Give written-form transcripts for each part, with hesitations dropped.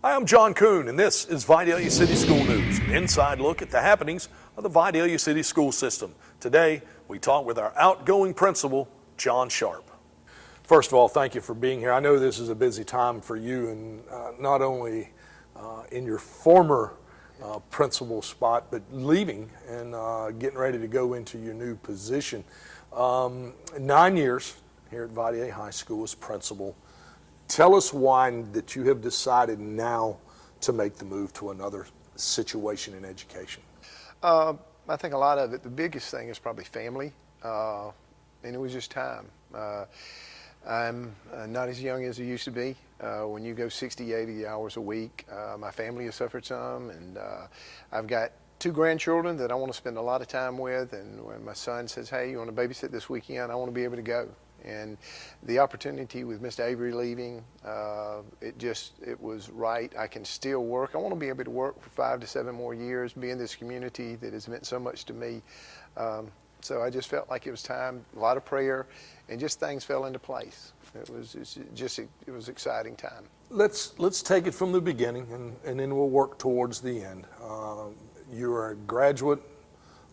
Hi, I'm John Koon, and this is Vidalia City School News, an inside look at the happenings of the Vidalia City school system. Today, we talk with our outgoing principal, John Sharpe. First of all, thank you for being here. I know this is a busy time for you, and not only in your former principal spot, but leaving and getting ready to go into your new position. 9 years here at Vidalia High School as principal. Tell us why that you have decided now to make the move to another situation in education. I think a lot of it, the biggest thing is probably family, and it was just time. I'm not as young as I used to be. When you go 60, 80 hours a week, my family has suffered some, and I've got 2 grandchildren that I want to spend a lot of time with, and when my son says, hey, you want to babysit this weekend, I want to be able to go. And the opportunity with Mr. Avery leaving, it was right. I can still work. I want to be able to work for 5 to 7 more years, be in this community that has meant so much to me. So I just felt like it was time, a lot of prayer, and just things fell into place. It was exciting time. Let's take it from the beginning, and then we'll work towards the end. You are a graduate,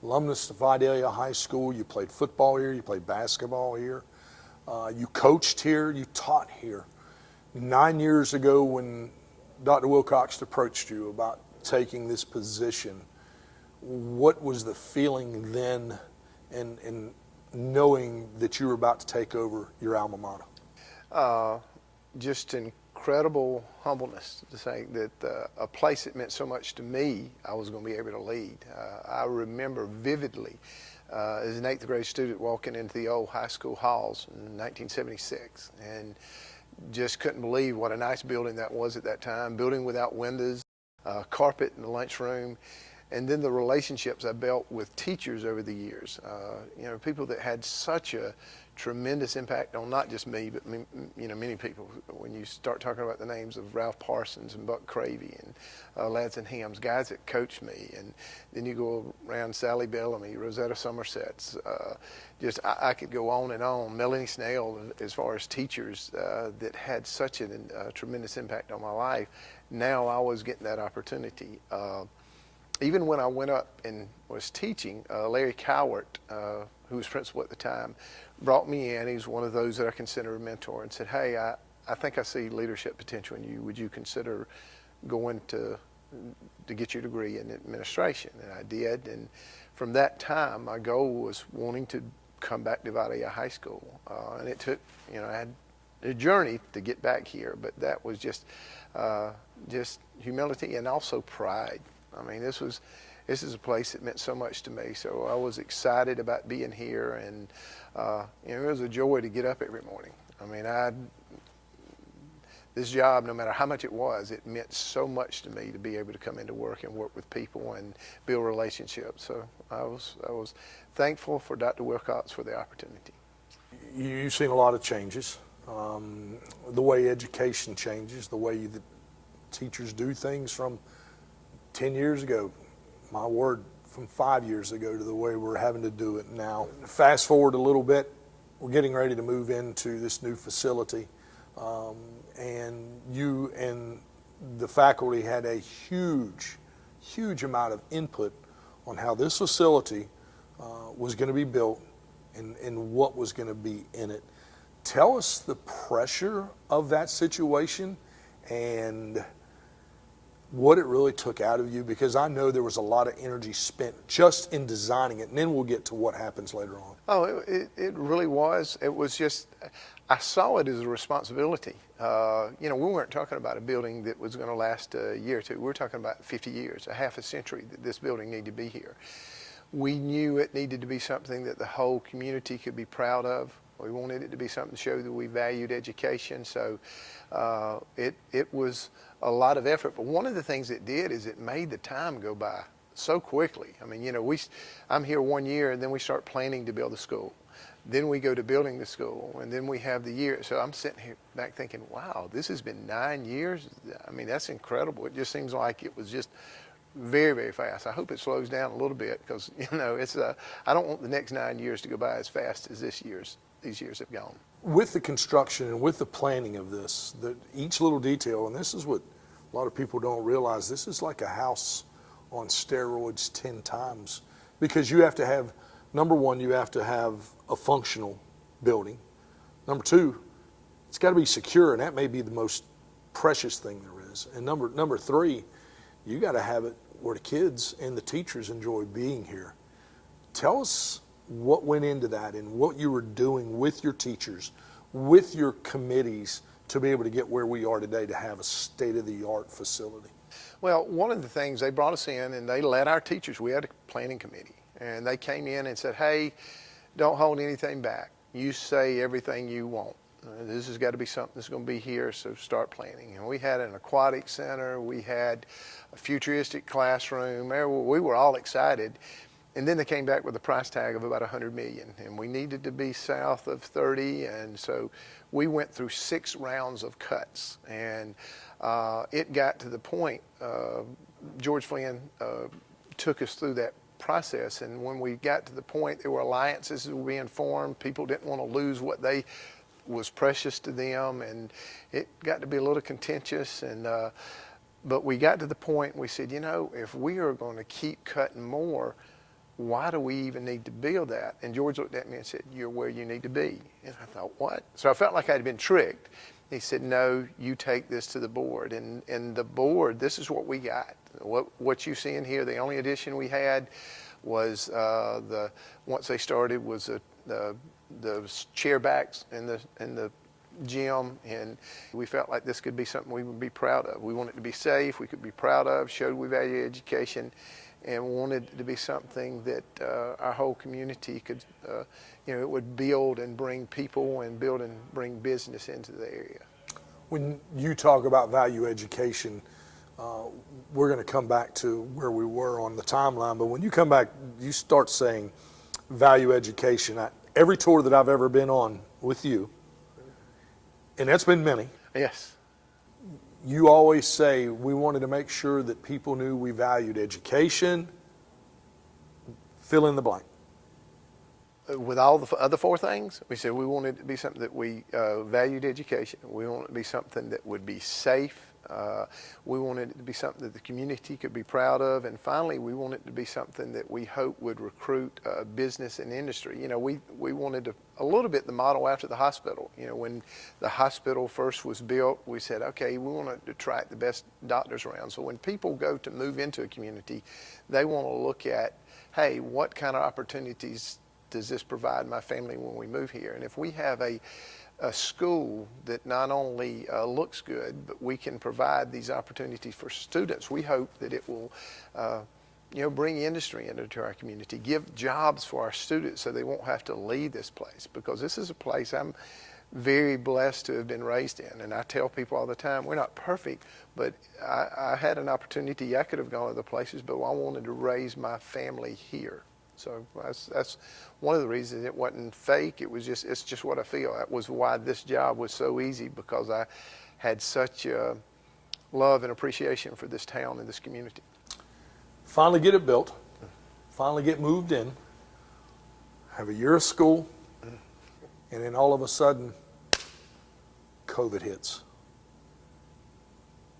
alumnus of Vidalia High School. You played football here. You played basketball here. You coached here, you taught here. 9 years ago when Dr. Wilcox approached you about taking this position, what was the feeling then and knowing that you were about to take over your alma mater? Just incredible humbleness to say that a place that meant so much to me, I was going to be able to lead. I remember vividly as an 8th grade student walking into the old high school halls in 1976 and just couldn't believe what a nice building that was at that time, building without windows, carpet in the lunchroom, and then the relationships I built with teachers over the years. People that had such a tremendous impact on not just me, but many people. When you start talking about the names of Ralph Parsons and Buck Cravey and Ladson Hams, guys that coached me, and then you go around Sally Bellamy, Rosetta Somerset's, I could go on and on. Melanie Snell, as far as teachers that had such a tremendous impact on my life. Now I was getting that opportunity. Even when I went up and was teaching, Larry Cowart, who was principal at the time, brought me in. He's one of those that I consider a mentor, and said, hey, I think I see leadership potential in you. Would you consider going to get your degree in administration? And I did, and from that time, my goal was wanting to come back to Vidalia High School. And it took, I had a journey to get back here, but that was just humility and also pride. I mean, this is a place that meant so much to me, so I was excited about being here, and it was a joy to get up every morning. I mean, this job, no matter how much it was, it meant so much to me to be able to come into work and work with people and build relationships. So I was thankful for Dr. Wilcox for the opportunity. You've seen a lot of changes, the way education changes, the way the teachers do things from 10 years ago, my word, from 5 years ago to the way we're having to do it now. Fast forward a little bit, we're getting ready to move into this new facility, and you and the faculty had a huge amount of input on how this facility was going to be built and what was going to be in it. Tell us the pressure of that situation and what it really took out of you, because I know there was a lot of energy spent just in designing it, and then we'll get to what happens later on. Oh, it really was. It was just, I saw it as a responsibility. We weren't talking about a building that was going to last a year or two. We were talking about 50 years, a half a century that this building needed to be here. We knew it needed to be something that the whole community could be proud of. We wanted it to be something to show that we valued education. So it was a lot of effort. But one of the things it did is it made the time go by so quickly. I mean, I'm here 1 year, and then we start planning to build the school. Then we go to building the school, and then we have the year. So I'm sitting here back thinking, wow, this has been 9 years. I mean, that's incredible. It just seems like it was just very, very fast. I hope it slows down a little bit, because I don't want the next 9 years to go by as fast as these years have gone. With the construction and with the planning of this, each little detail, and this is what A lot of people don't realize this is like a house on steroids 10 times, because you have to have, number one, you have to have a functional building. Number two, it's got to be secure, and that may be the most precious thing there is. And number three, you got to have it where the kids and the teachers enjoy being here. Tell us what went into that and what you were doing with your teachers, with your committees, to be able to get where we are today, to have a state-of-the-art facility. Well, one of the things, they brought us in and they let our teachers, we had a planning committee, and they came in and said, hey, don't hold anything back. You say everything you want. This has got to be something that's going to be here, so start planning. And we had an aquatic center, we had a futuristic classroom. We were all excited. And then they came back with a price tag of about $100 million, and we needed to be south of 30, and so we went through 6 rounds of cuts, and it got to the point, George Flynn took us through that process, and when we got to the point, there were alliances that were being formed. People didn't want to lose what was precious to them, and it got to be a little contentious, and but we got to the point, we said, you know, if we are going to keep cutting more, why do we even need to build that? And George looked at me and said, you're where you need to be. And I thought, what? So I felt like I'd been tricked. He said, no, you take this to the board. And the board, this is what we got. What you see in here, the only addition we had was once they started was the chair backs in the gym, and we felt like this could be something we would be proud of. We wanted it to be safe, we could be proud of, showed we value education, and wanted it to be something that our whole community could, it would build and bring people and build and bring business into the area. When you talk about value education, we're going to come back to where we were on the timeline, but when you come back, you start saying value education. Every tour that I've ever been on with you, and that's been many. Yes. You always say we wanted to make sure that people knew we valued education. Fill in the blank. With all the other 4 things, we said we wanted it to be something that we valued education. We wanted it to be something that would be safe. We wanted it to be something that the community could be proud of. And finally, we wanted it to be something that we hope would recruit business and industry. You know, we wanted a little bit the model after the hospital. You know, when the hospital first was built, we said, okay, we want to attract the best doctors around. So when people go to move into a community, they want to look at, hey, what kind of opportunities does this provide my family when we move here? And if we have a school that not only looks good, but we can provide these opportunities for students, we hope that it will bring industry into our community, give jobs for our students so they won't have to leave this place, because this is a place I'm very blessed to have been raised in. And I tell people all the time, we're not perfect, but I had an opportunity. I could have gone other places, but I wanted to raise my family here. So that's one of the reasons. It wasn't fake. It's just what I feel. That was why this job was so easy, because I had such love and appreciation for this town and this community. Finally get it built, finally get moved in, have a year of school, and then all of a sudden, COVID hits.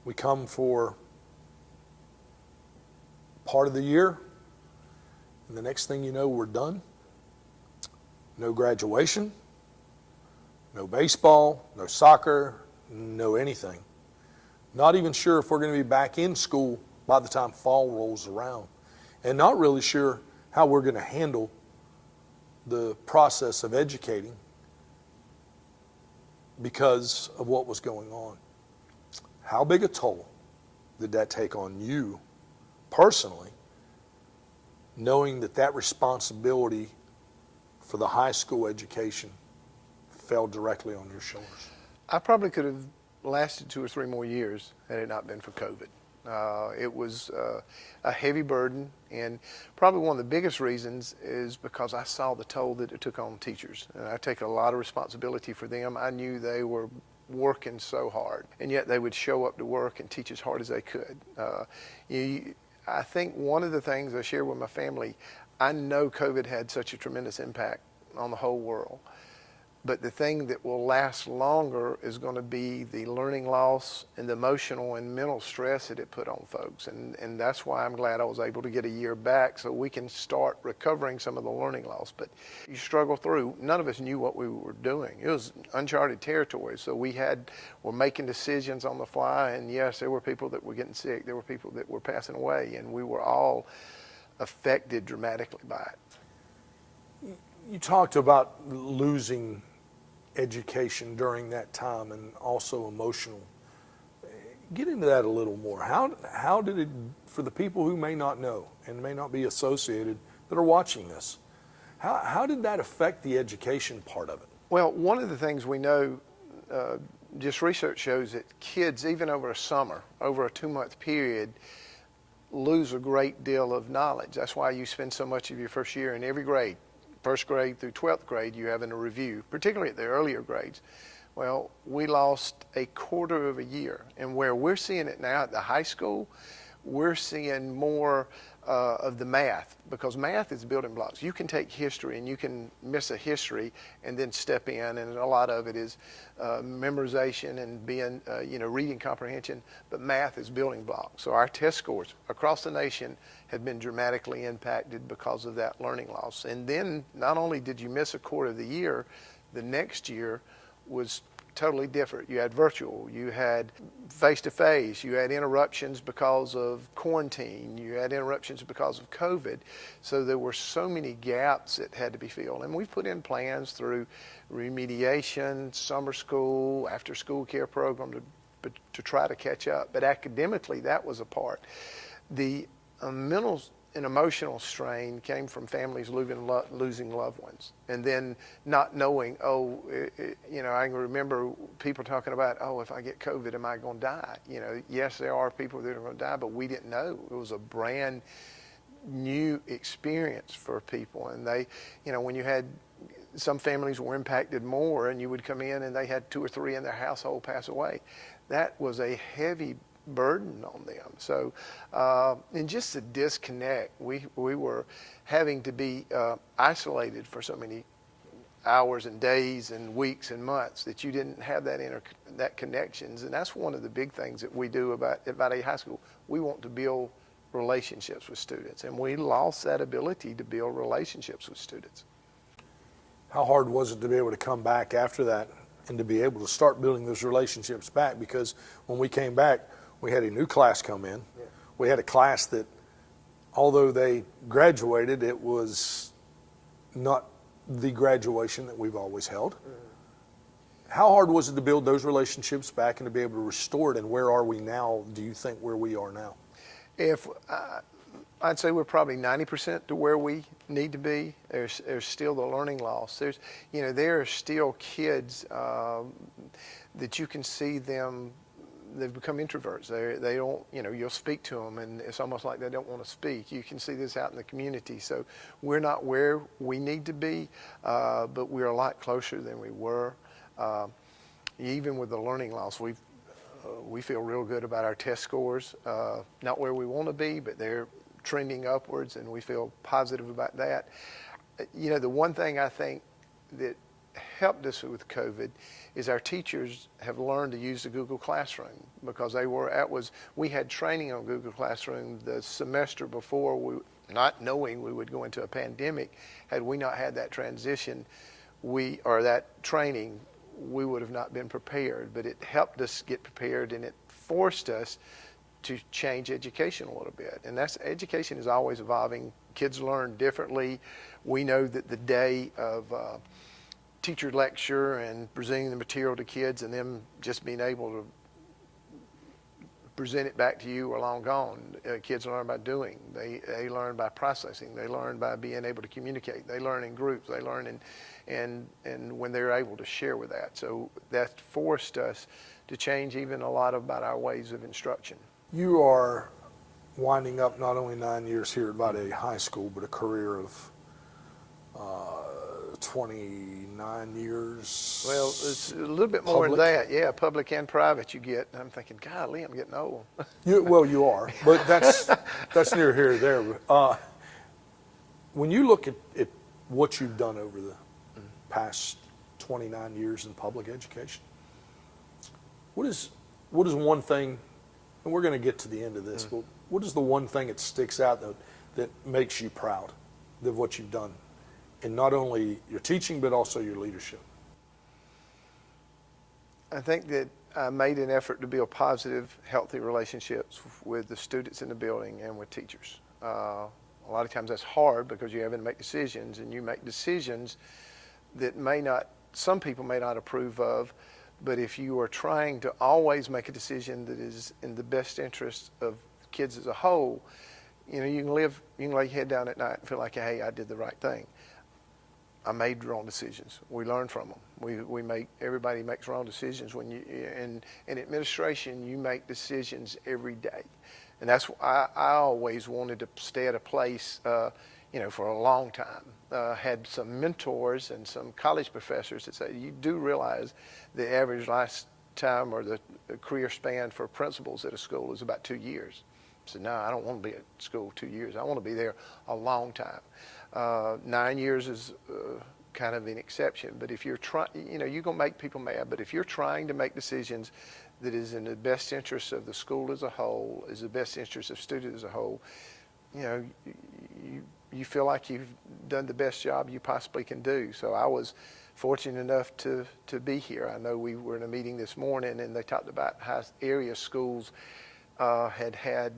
We come for part of the year, and the next thing you know, we're done. No graduation, no baseball, no soccer, no anything. Not even sure if we're going to be back in school by the time fall rolls around. And not really sure how we're going to handle the process of educating because of what was going on. How big a toll did that take on you personally, knowing that that responsibility for the high school education fell directly on your shoulders? I probably could have lasted 2 or 3 more years had it not been for COVID. It was a heavy burden, and probably one of the biggest reasons is because I saw the toll that it took on teachers. And I take a lot of responsibility for them. I knew they were working so hard, and yet they would show up to work and teach as hard as they could. I think one of the things I share with my family, I know COVID had such a tremendous impact on the whole world, But the thing that will last longer is going to be the learning loss and the emotional and mental stress that it put on folks. And that's why I'm glad I was able to get a year back so we can start recovering some of the learning loss. But you struggle through. None of us knew what we were doing. It was uncharted territory. So we're making decisions on the fly. And yes, there were people that were getting sick. There were people that were passing away. And we were all affected dramatically by it. You talked about losing education during that time and also emotional. Get into that a little more. How did it, for the people who may not know and may not be associated that are watching this, how did that affect the education part of it? Well, one of the things we know, just research shows that kids, even over a summer, over a 2-month period, lose a great deal of knowledge. That's why you spend so much of your first year in every grade. First grade through 12th grade, you have in a review, particularly at the earlier grades. Well, we lost a quarter of a year. And where we're seeing it now at the high school, we're seeing more of the math, because math is building blocks. You can take history and you can miss a history and then step in, and a lot of it is memorization and being, reading comprehension, but math is building blocks. So our test scores across the nation have been dramatically impacted because of that learning loss. And then not only did you miss a quarter of the year, the next year was totally different. You had virtual, you had face-to-face, you had interruptions because of quarantine, you had interruptions because of COVID. So there were so many gaps that had to be filled. And we've put in plans through remediation, summer school, after-school care program to try to catch up. But academically, that was a part. The mental and emotional strain came from families losing loved ones, and then not knowing, I can remember people talking about, if I get COVID, am I going to die? Yes, there are people that are going to die, but we didn't know. It was a brand new experience for people. And they, when you had, some families were impacted more, and you would come in and they had 2 or 3 in their household pass away. That was a heavy burden on them. So, and just the disconnect, we were having to be isolated for so many hours and days and weeks and months that you didn't have that connections. And that's one of the big things that we do at Valley High School. We want to build relationships with students, and we lost that ability to build relationships with students. How hard was it to be able to come back after that and to be able to start building those relationships back? Because when we came back, we had a new class come in. Yeah. We had a class that, although they graduated, it was not the graduation that we've always held. Mm-hmm. How hard was it to build those relationships back and to be able to restore it? And where are we now, do you think, where we are now? I'd say we're probably 90% to where we need to be. There's still the learning loss. There are still kids that you can see them. They've become introverts. They don't, you'll speak to them and it's almost like they don't want to speak. You can see this out in the community. So we're not where we need to be, but we're a lot closer than we were. Even with the learning loss, we feel real good about our test scores. Not where we want to be, but they're trending upwards, and we feel positive about that. The one thing I think that helped us with COVID is our teachers have learned to use the Google Classroom, because we had training on Google Classroom the semester before, not knowing we would go into a pandemic. Had we not had that transition, or that training, we would have not been prepared. But it helped us get prepared, and it forced us to change education a little bit. And education is always evolving. Kids learn differently. We know that the day of teacher lecture and presenting the material to kids and them just being able to present it back to you are long gone. Kids learn by doing. They learn by processing. They learn by being able to communicate. They learn in groups. They learn and when they're able to share with that. So that forced us to change even a lot about our ways of instruction. You are winding up not only 9 years here at Valley High School, but a career of 29 years. Well, it's a little bit more than that. Yeah, public and private you get. I'm thinking, golly, I'm getting old. You are, but that's near here or there. When you look at what you've done over the past 29 years in public education. What is one thing, and we're going to get to the end of this, but what is the one thing that sticks out that makes you proud of what you've done in not only your teaching but also your leadership? I think that I made an effort to build positive, healthy relationships with the students in the building and with teachers. A lot of times that's hard because you're having to make decisions, and you make decisions that some people may not approve of, but if you are trying to always make a decision that is in the best interest of kids as a whole, you can lay your head down at night and feel like, hey, I did the right thing. I made wrong decisions. We learn from them. Everybody makes wrong decisions. When you in administration, you make decisions every day, and that's why I always wanted to stay at a place, for a long time. Had some mentors and some college professors that say, you do realize the average lifetime or the career span for principals at a school is about 2 years. I said, no, I don't want to be at school 2 years. I want to be there a long time. 9 years is kind of an exception, but if you're trying, you're going to make people mad, but if you're trying to make decisions that is in the best interest of the school as a whole, is the best interest of students as a whole, you feel like you've done the best job you possibly can do. So I was fortunate enough to be here. I know we were in a meeting this morning and they talked about how area schools had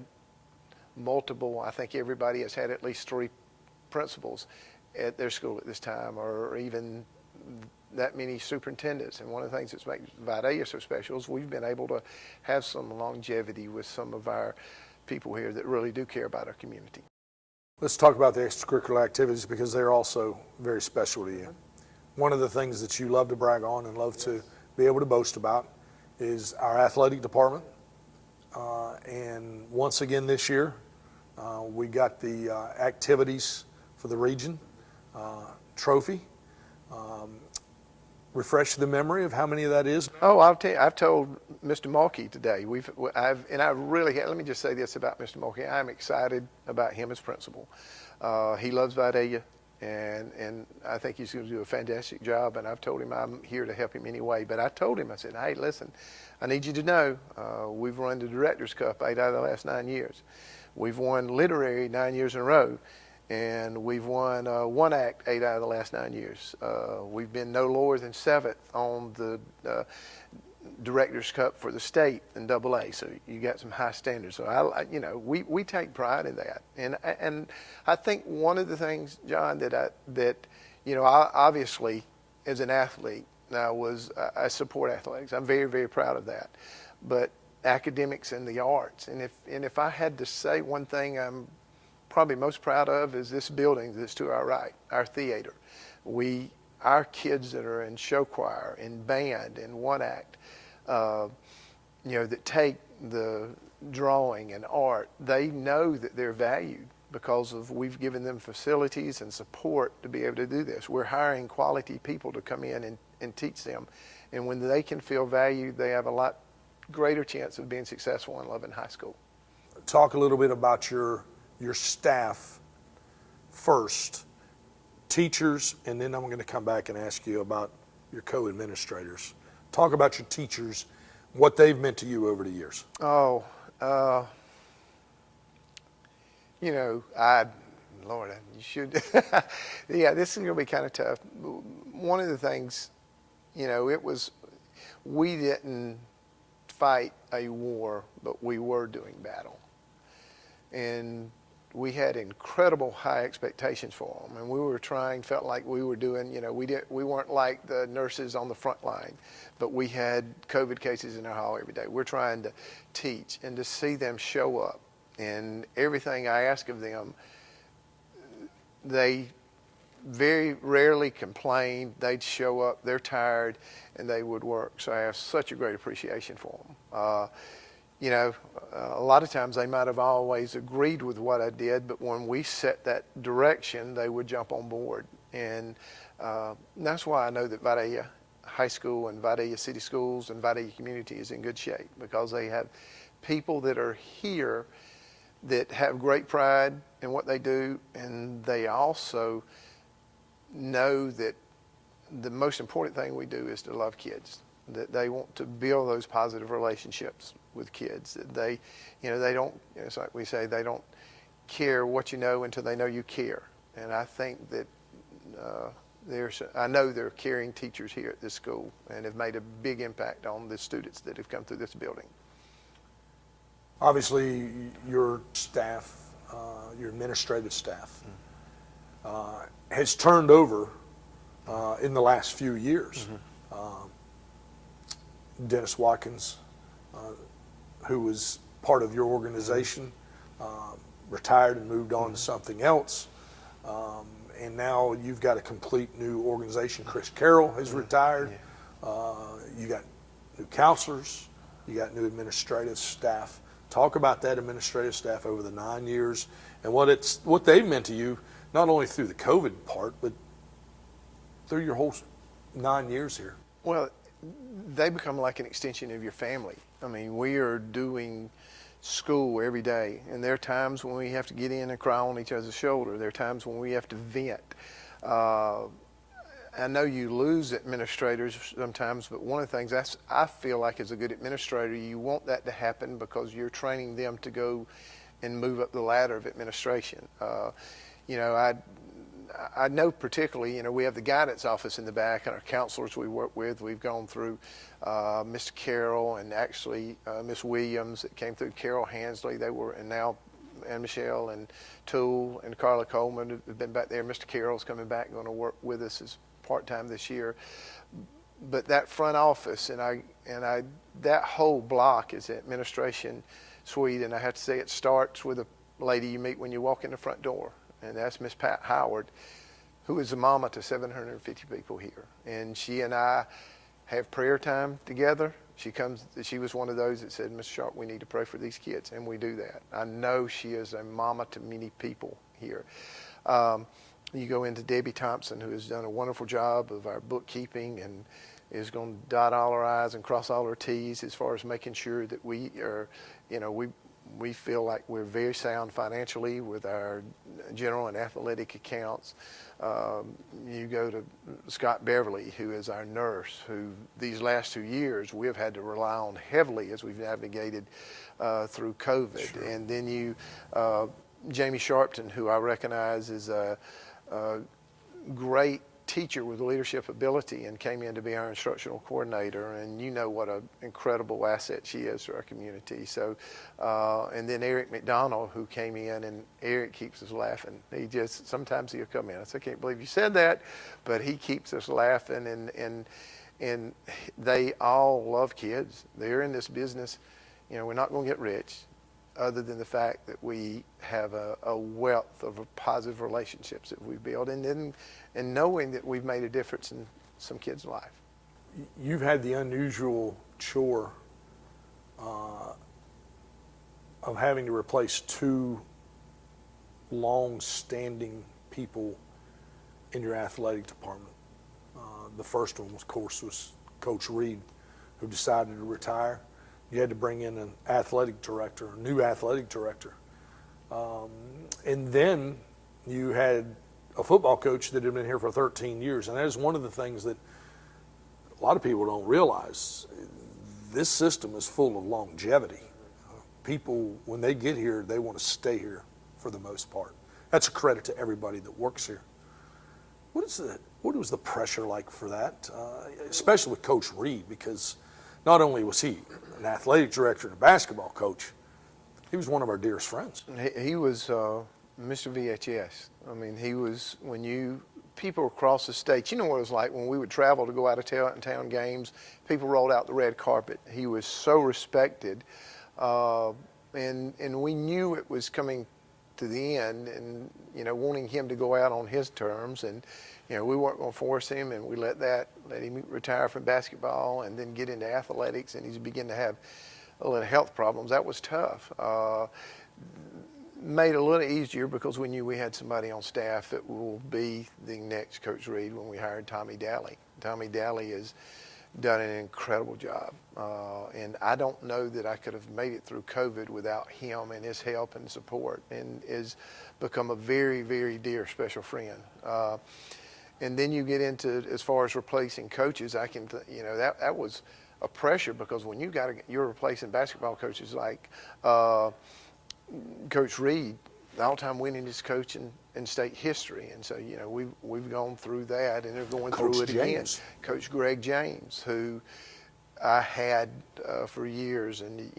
multiple, I think everybody has had at least 3 principals at their school at this time, or even that many superintendents. And one of the things that makes Vidalia so special is we've been able to have some longevity with some of our people here that really do care about our community. Let's talk about the extracurricular activities because they're also very special to you. One of the things that you love to brag on and love to be able to boast about is our athletic department. And once again this year, we got the activities for the region trophy. Refresh the memory of how many of that is. Oh, I'll tell you, I've told Mr. Mulkey today. Let me just say this about Mr. Mulkey. I'm excited about him as principal. He loves Vidalia, and I think he's going to do a fantastic job. And I've told him I'm here to help him anyway. But I told him, I said, hey, listen, I need you to know we've run the Directors' Cup 8 out of the last 9 years. We've won literary 9 years in a row. And we've won one act 8 out of the last 9 years. We've been no lower than 7th on the Directors' Cup for the state in AA. So you got some high standards. So we take pride in that. And I think one of the things, John, that I obviously as an athlete, I support athletics. I'm very, very proud of that. But academics and the arts, and if I had to say one thing I'm probably most proud of is this building that's to our right, our theater. Our kids that are in show choir, in band, in one act, that take the drawing and art, they know that they're valued because we've given them facilities and support to be able to do this. We're hiring quality people to come in and teach them. And when they can feel valued, they have a lot greater chance of being successful in Loving High School. Talk a little bit about your staff first, teachers, and then I'm going to come back and ask you about your co-administrators. Talk about your teachers, what they've meant to you over the years. Oh, Lord, you should. Yeah, this is going to be kind of tough. One of the things, we didn't fight a war, but we were doing battle. And we had incredible high expectations for them, and we were felt like we were doing, we weren't like the nurses on the front line, but we had COVID cases in our hall every day. We're trying to teach, and to see them show up, and everything I ask of them, they very rarely complained. They'd show up, they're tired, and they would work. So I have such a great appreciation for them. A lot of times they might have always agreed with what I did, but when we set that direction, they would jump on board. And that's why I know that Vidalia High School and Vidalia City Schools and Vidalia Community is in good shape, because they have people that are here that have great pride in what they do, and they also know that the most important thing we do is to love kids. That they want to build those positive relationships with kids. That they don't. It's like we say, they don't care what you know until they know you care. And I think that I know there are caring teachers here at this school and have made a big impact on the students that have come through this building. Obviously, your staff, your administrative staff, has turned over in the last few years. Dennis Watkins, who was part of your organization, retired and moved on to something else. And now you've got a complete new organization. Chris Carroll has retired. You got new counselors. You got new administrative staff. Talk about that administrative staff over the 9 years and what they've meant to you, not only through the COVID part, but through your whole 9 years here. Well, they become like an extension of your family. I mean, we are doing school every day, and there are times when we have to get in and cry on each other's shoulder. There are times when we have to vent. I know you lose administrators sometimes, but one of the things I feel like as a good administrator, you want that to happen because you're training them to go and move up the ladder of administration. I know particularly, we have the guidance office in the back and our counselors we work with. We've gone through Mr. Carroll and actually Miss Williams that came through, Carol Hansley, and Michelle and Toole and Carla Coleman have been back there. Mr. Carroll's coming back, going to work with us as part-time this year. But that front office and that whole block is the administration suite, and I have to say it starts with a lady you meet when you walk in the front door. And that's Miss Pat Howard, who is a mama to 750 people here. And she and I have prayer time together. She was one of those that said, Mr. Sharpe, we need to pray for these kids, and we do that. I know she is a mama to many people here. You go into Debbie Thompson, who has done a wonderful job of our bookkeeping and is going to dot all our I's and cross all our T's as far as making sure that we are, we feel like we're very sound financially with our general and athletic accounts. You go to Scott Beverly, who is our nurse, who these last 2 years we have had to rely on heavily as we've navigated through COVID. Sure. And then Jamie Sharpton, who I recognize is a great teacher with leadership ability and came in to be our instructional coordinator, and you know what an incredible asset she is to our community. So, and then Eric McDonald, who came in, and Eric keeps us laughing. Sometimes he'll come in, I say, I can't believe you said that, but he keeps us laughing, and they all love kids. They're in this business. We're not going to get rich other than the fact that we have a wealth of positive relationships that we've built, and knowing that we've made a difference in some kid's life. You've had the unusual chore of having to replace two long-standing people in your athletic department. The first one, of course, was Coach Reed, who decided to retire. You had to bring in an athletic director, a new athletic director. And then you had a football coach that had been here for 13 years. And that is one of the things that a lot of people don't realize. This system is full of longevity. People, when they get here, they want to stay here for the most part. That's a credit to everybody that works here. What was the pressure like for that, especially with Coach Reed? Because not only was he an athletic director and a basketball coach, he was one of our dearest friends. He was Mr. VHS. I mean, he was, people across the state, you know what it was like when we would travel to go out of town games, people rolled out the red carpet. He was so respected, and we knew it was coming to the end, and wanting him to go out on his terms, and we weren't going to force him, and we let him retire from basketball and then get into athletics, and he's beginning to have a little health problems. That was tough. Made it a little easier because we knew we had somebody on staff that will be the next Coach Reed when we hired Tommy Daly. Tommy Daly has done an incredible job, and I don't know that I could have made it through COVID without him and his help and support, and has become a very, very dear special friend. And then you get into, as far as replacing coaches, that was a pressure, because when you're replacing basketball coaches like Coach Reed, the all-time winningest coach in state history, and so we've gone through that, and they're going through it again. Coach Greg James, who I had for years, and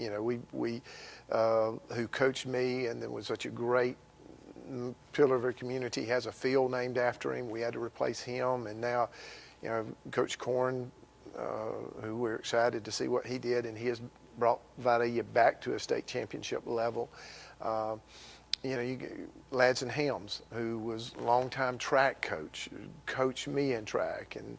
who coached me, and then was such a great pillar of our community, has a field named after him. We had to replace him, and now, Coach Koon, who we're excited to see what he did, and he has brought Vidalia back to a state championship level. Ladson Helms, who was longtime track coach, coached me in track, and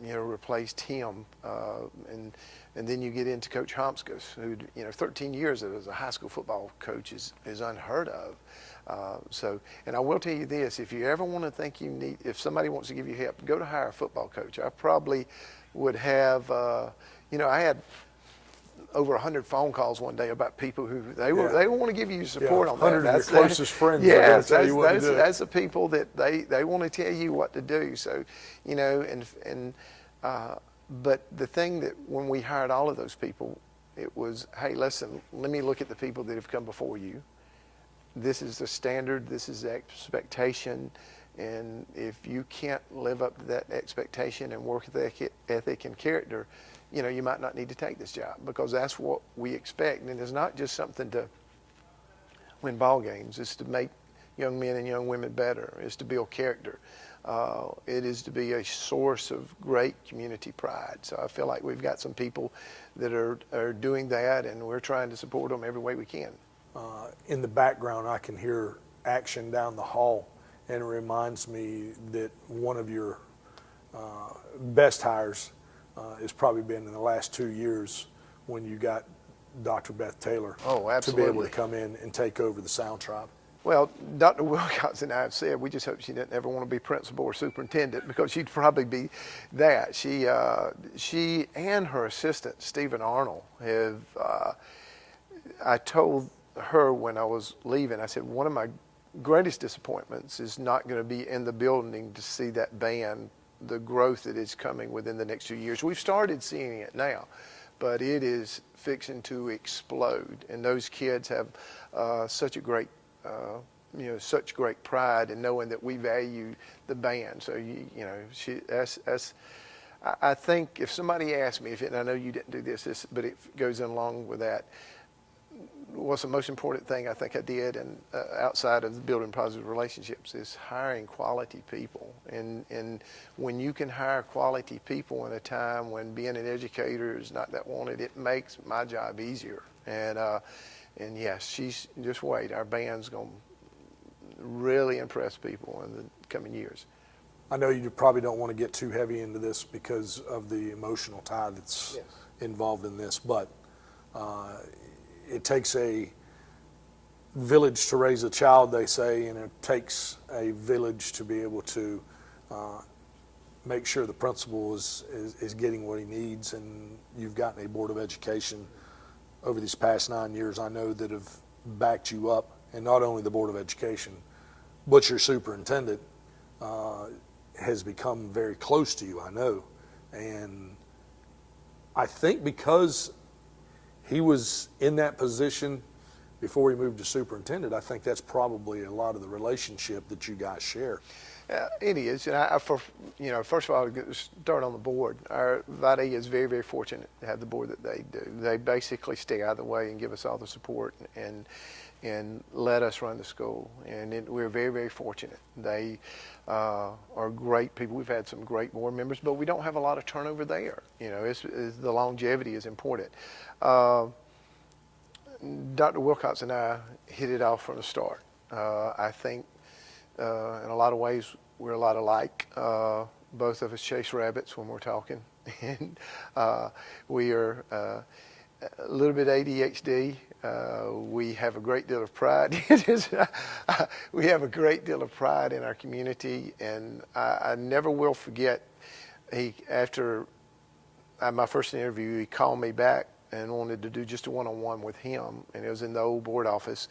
replaced him. And then you get into Coach Homskus, who 13 years as a high school football coach is unheard of. And I will tell you this: if you ever want to think if somebody wants to give you help, go to hire a football coach. I probably would have, I had over 100 phone calls one day about people who they want to give you support on that. 100 of your closest friends. Yes, that's the people that they want to tell you what to do. So, but the thing that when we hired all of those people, it was, hey, listen, let me look at the people that have come before you. This is the standard. This is the expectation. And if you can't live up to that expectation and work ethic and character, you might not need to take this job, because that's what we expect. And it's not just something to win ball games. It's to make young men and young women better. It's to build character. It is to be a source of great community pride. So I feel like we've got some people that are doing that, and we're trying to support them every way we can. In the background, I can hear action down the hall, and it reminds me that one of your best hires has probably been in the last 2 years, when you got Dr. Beth Taylor to be able to come in and take over the Sound Tribe. Well, Dr. Wilcox and I have said we just hope she didn't ever want to be principal or superintendent, because she'd probably be that. She and her assistant, Stephen Arnold, have, I told her when I was leaving, I said, one of my greatest disappointments is not going to be in the building to see that band, the growth that is coming within the next 2 years. We've started seeing it now, but it is fixing to explode. And those kids have such a great, such great pride in knowing that we value the band. So, I think if somebody asked me, and I know you didn't do this, but it goes in along with that, what's the most important thing I think I did, and outside of building positive relationships, is hiring quality people. And when you can hire quality people in a time when being an educator is not that wanted, it makes my job easier. And yes, she's just wait. Our band's going to really impress people in the coming years. I know you probably don't want to get too heavy into this because of the emotional tie that's involved in this, but it takes a village to raise a child, they say, and it takes a village to be able to make sure the principal is getting what he needs. And you've gotten a Board of Education over these past 9 years, I know, that have backed you up. And not only the Board of Education, but your superintendent has become very close to you, I know. And I think because he was in that position before he moved to superintendent, I think that's probably a lot of the relationship that you guys share. It is, and first of all, to start on the board, our Vidalia is very, very fortunate to have the board that they do. They basically stay out of the way and give us all the support and let us run the school, and we're very, very fortunate. They are great people. We've had some great board members, but we don't have a lot of turnover there. The longevity is important. Dr. Wilcox and I hit it off from the start. I think in a lot of ways we're a lot alike. Both of us chase rabbits when we're talking, and we are a little bit ADHD. We have a great deal of pride. We have a great deal of pride in our community, and I never will forget. After my first interview, he called me back and wanted to do just a one-on-one with him, and it was in the old board office.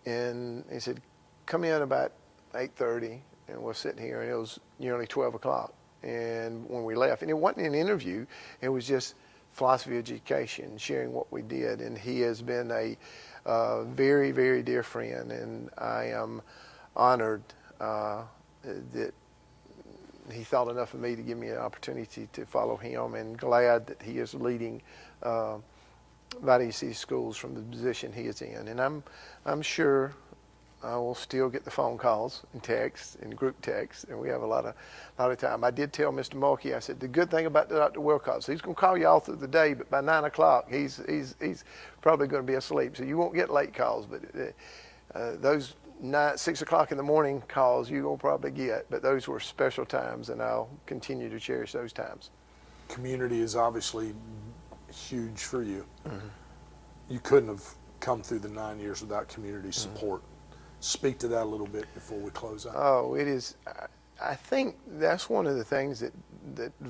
And he said, "Come in about 8:30. and we're sitting here, and it was nearly 12 o'clock. And when we left, and it wasn't an interview, it was just philosophy of education, sharing what we did. And he has been a very, very dear friend, and I am honored that he thought enough of me to give me an opportunity to follow him, and glad that he is leading Valley City Schools from the position he is in. And I'm sure I will still get the phone calls and texts and group texts, and we have a lot of time. I did tell Mr. Mulkey, I said, the good thing about Dr. Wilcox, he's going to call you all through the day, but by 9 o'clock, he's probably going to be asleep, so you won't get late calls. But those 6 o'clock in the morning calls you will probably get, but those were special times, and I'll continue to cherish those times. Community is obviously huge for you. Mm-hmm. You couldn't have come through the 9 years without community support. Mm-hmm. Speak to that a little bit before we close out. Oh, it is. I think that's one of the things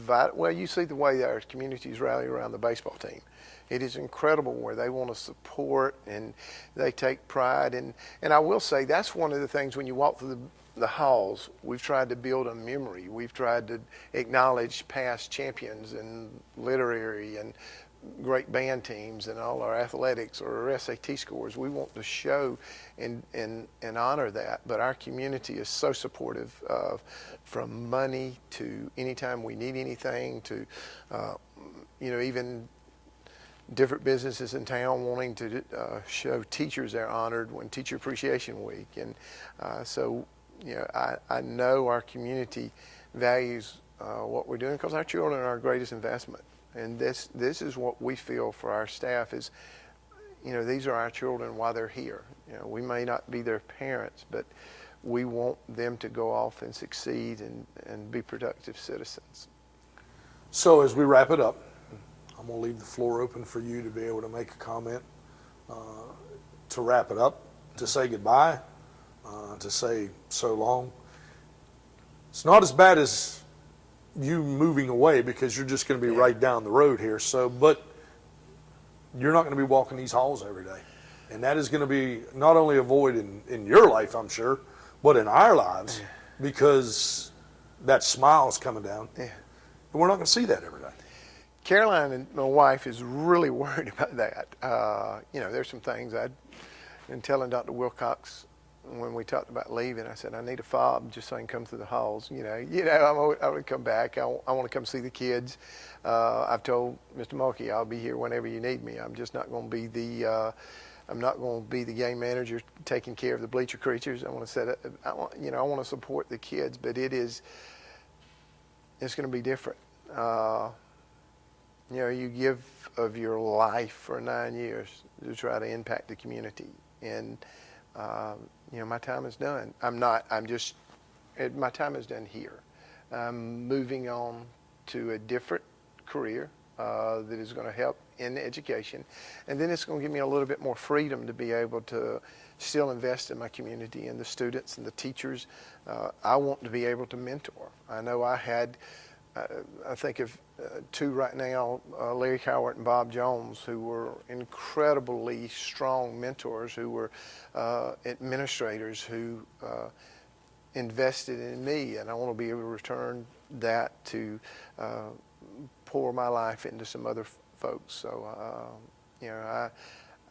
well, you see the way our communities rally around the baseball team. It is incredible where they want to support and they take pride. And I will say that's one of the things when you walk through the halls, we've tried to build a memory. We've tried to acknowledge past champions and literary and great band teams and all our athletics or our SAT scores. We want to show and honor that, but our community is so supportive of, from money to anytime we need anything to, even different businesses in town wanting to show teachers they're honored when Teacher Appreciation Week. And I know our community values what we're doing because our children are our greatest investment. And this is what we feel for our staff is, these are our children while they're here. We may not be their parents, but we want them to go off and succeed and be productive citizens. So as we wrap it up, I'm going to leave the floor open for you to be able to make a comment, to wrap it up, to say goodbye, to say so long. It's not as bad as you moving away because you're just going to be right down the road here. But you're not going to be walking these halls every day. And that is going to be not only a void in your life, I'm sure, but in our lives because that smile's coming down. Yeah. But we're not going to see that every day. Caroline, and my wife, is really worried about that. There's some things I'd been telling Dr. Wilcox when we talked about leaving. I said, I need a fob just so I can come through the halls. I would come back. I want to come see the kids. I've told Mr. Mulkey I'll be here whenever you need me. I'm just not going to be the game manager taking care of the bleacher creatures. I want to I want to support the kids, but it's going to be different. You give of your life for 9 years to try to impact the community, and my time is done. My time is done here. I'm moving on to a different career that is going to help in education, and then it's going to give me a little bit more freedom to be able to still invest in my community and the students and the teachers. I want to be able to mentor. I know I think of two right now, Larry Cowart and Bob Jones, who were incredibly strong mentors, who were administrators who invested in me, and I want to be able to return that to pour my life into some other folks. So, I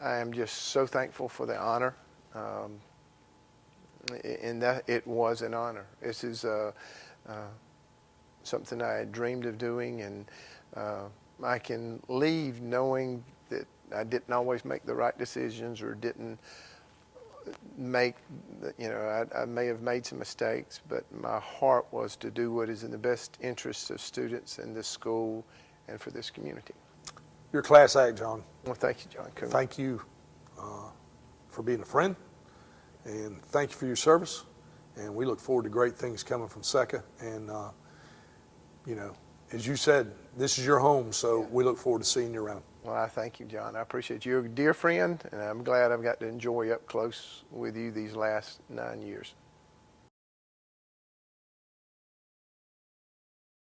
am just so thankful for the honor, and that it was an honor. This is something I had dreamed of doing, and I can leave knowing that I didn't always make the right decisions or didn't make, I may have made some mistakes, but my heart was to do what is in the best interests of students in this school and for this community. You're a class act, John. Well, thank you, John. Koon. Thank you for being a friend, and thank you for your service, and we look forward to great things coming from SECA, and as you said, this is your home, so we look forward to seeing you around. Well, I thank you, John. I appreciate you. You're a dear friend, and I'm glad I've got to enjoy up close with you these last 9 years.